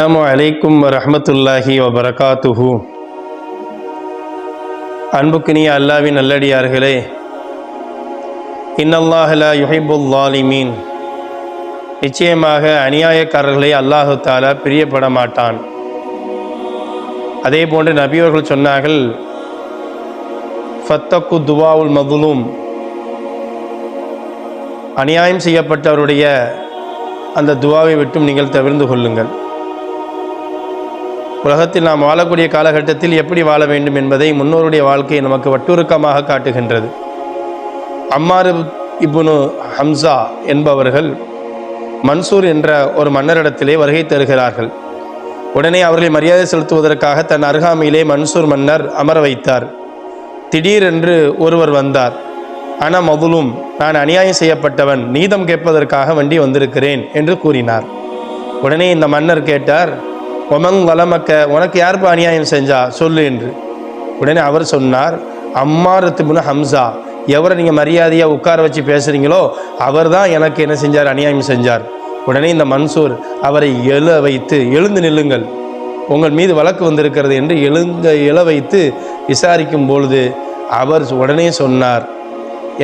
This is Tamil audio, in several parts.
அஸ்ஸலாமு அலைக்கும் வரஹ்மத்துல்லாஹி வபரகாத்துஹு. அன்புக்கினிய அல்லாஹ்வின் நல்லடியார்களே, இன்னல்லாஹ லா யுஹிப்புல் ஸாலிமீன், நிச்சயமாக அநியாயக்காரர்களை அல்லாஹு தஆலா பிரியப்பட மாட்டான். அதே போன்று நபியவர்கள் சொன்னார்கள், ஃபத்தக்கு துவாவுல் மதுலூம், அநியாயம் செய்யப்பட்டவருடைய அந்த துவாவை விட்டும் நீங்கள் தவிர்ந்து கொள்ளுங்கள். உலகத்தில் நாம் வாழக்கூடிய காலகட்டத்தில் எப்படி வாழ வேண்டும் என்பதை முன்னோருடைய வாழ்க்கையை நமக்கு வட்டுருக்கமாக காட்டுகின்றது. அம்மார் இப்னு ஹம்சா என்பவர்கள் மன்சூர் என்ற ஒரு மன்னரிடத்திலே வருகை தருகிறார்கள். உடனே அவர்களை மரியாதை செலுத்துவதற்காக தன் அருகாமையிலே மன்சூர் மன்னர் அமர வைத்தார். திடீரென்று ஒருவர் வந்தார். ஆனால் மதுலும், நான் அநியாயம் செய்யப்பட்டவன், நீதம் கேட்பதற்காக வண்டி வந்திருக்கிறேன் என்று கூறினார். உடனே இந்த மன்னர் கேட்டார், ஒமங் வலமக்க, உனக்கு யாருப்பா அநியாயம் செஞ்சா சொல்லு என்று. உடனே அவர் சொன்னார், அம்மார் இப்னு ஹம்சா, எவரை நீங்கள் மரியாதையாக உட்கார வச்சு பேசுகிறீங்களோ அவர் தான் எனக்கு என்ன செஞ்சார், அநியாயம் செஞ்சார். உடனே இந்த மன்சூர் அவரை எழுந்து நில்லுங்கள், உங்கள் மீது வழக்கு வந்திருக்கிறது என்று எழ வைத்து விசாரிக்கும் பொழுது அவர் உடனே சொன்னார்,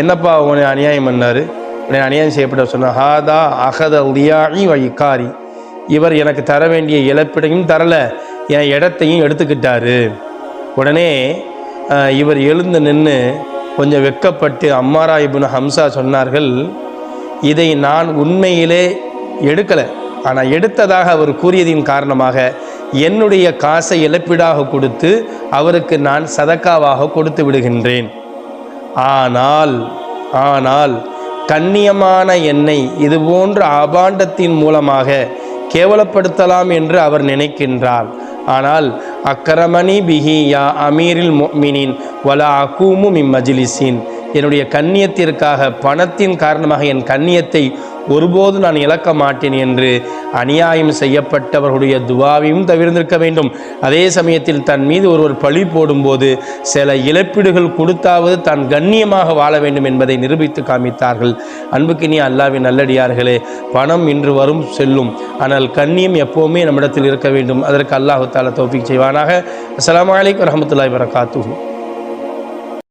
என்னப்பா உன்னை அநியாயம் பண்ணார்? உடனே அநியாயம் செய்யப்பட்ட சொன்னார், ஹாதா அகத லியாஇ வைகாரி, இவர் எனக்கு தர வேண்டிய இழப்பீடையும் தரலை, என் இடத்தையும் எடுத்துக்கிட்டாரு. உடனே இவர் எழுந்து நின்று கொஞ்சம் வெட்கப்பட்டு அம்மாரா இப்னு ஹம்சா சொன்னார்கள், இதை நான் உண்மையிலே எடுக்கலை, ஆனால் எடுத்ததாக அவர் கூறியதின் காரணமாக என்னுடைய காசை இழப்பீடாக கொடுத்து அவருக்கு நான் சதக்காவாக கொடுத்து விடுகின்றேன். ஆனால் கண்ணியமான என்னை இதுபோன்ற அபாண்டத்தின் மூலமாக கேவலப்படுத்தலாம் என்று அவர் நினைக்கின்றார். ஆனால் அக்கரமணி பிஹி யா அமீரில் முஃமினீன் வலா அகூமு மின் மஜ்லிஸின், என்னுடைய கண்ணியத்திற்காக பணத்தின் காரணமாக என் கண்ணியத்தை ஒருபோது நான் இழக்க மாட்டேன் என்று அநியாயம் செய்யப்பட்டவர்களுடைய துவாவையும் தவிர்த்திருக்க வேண்டும். அதே சமயத்தில் தன் மீது ஒருவர் பழி போடும்போது சில இழப்பீடுகள் கொடுத்தாவது தான் கண்ணியமாக வாழ வேண்டும் என்பதை நிரூபித்து காமித்தார்கள். அன்புக்கினிய அல்லாஹ்வின் நல்லடியார்களே, பணம் இன்று வரும் செல்லும், ஆனால் கண்ணியம் எப்போவுமே நம்மிடத்தில் இருக்க வேண்டும். அதற்கு அல்லாஹ் தஆலா தௌஃபீக் செய்வானாக. அஸ்ஸலாமு அலைக்கும் வரஹ்மத்துல்லாஹி வபரகாத்துஹு.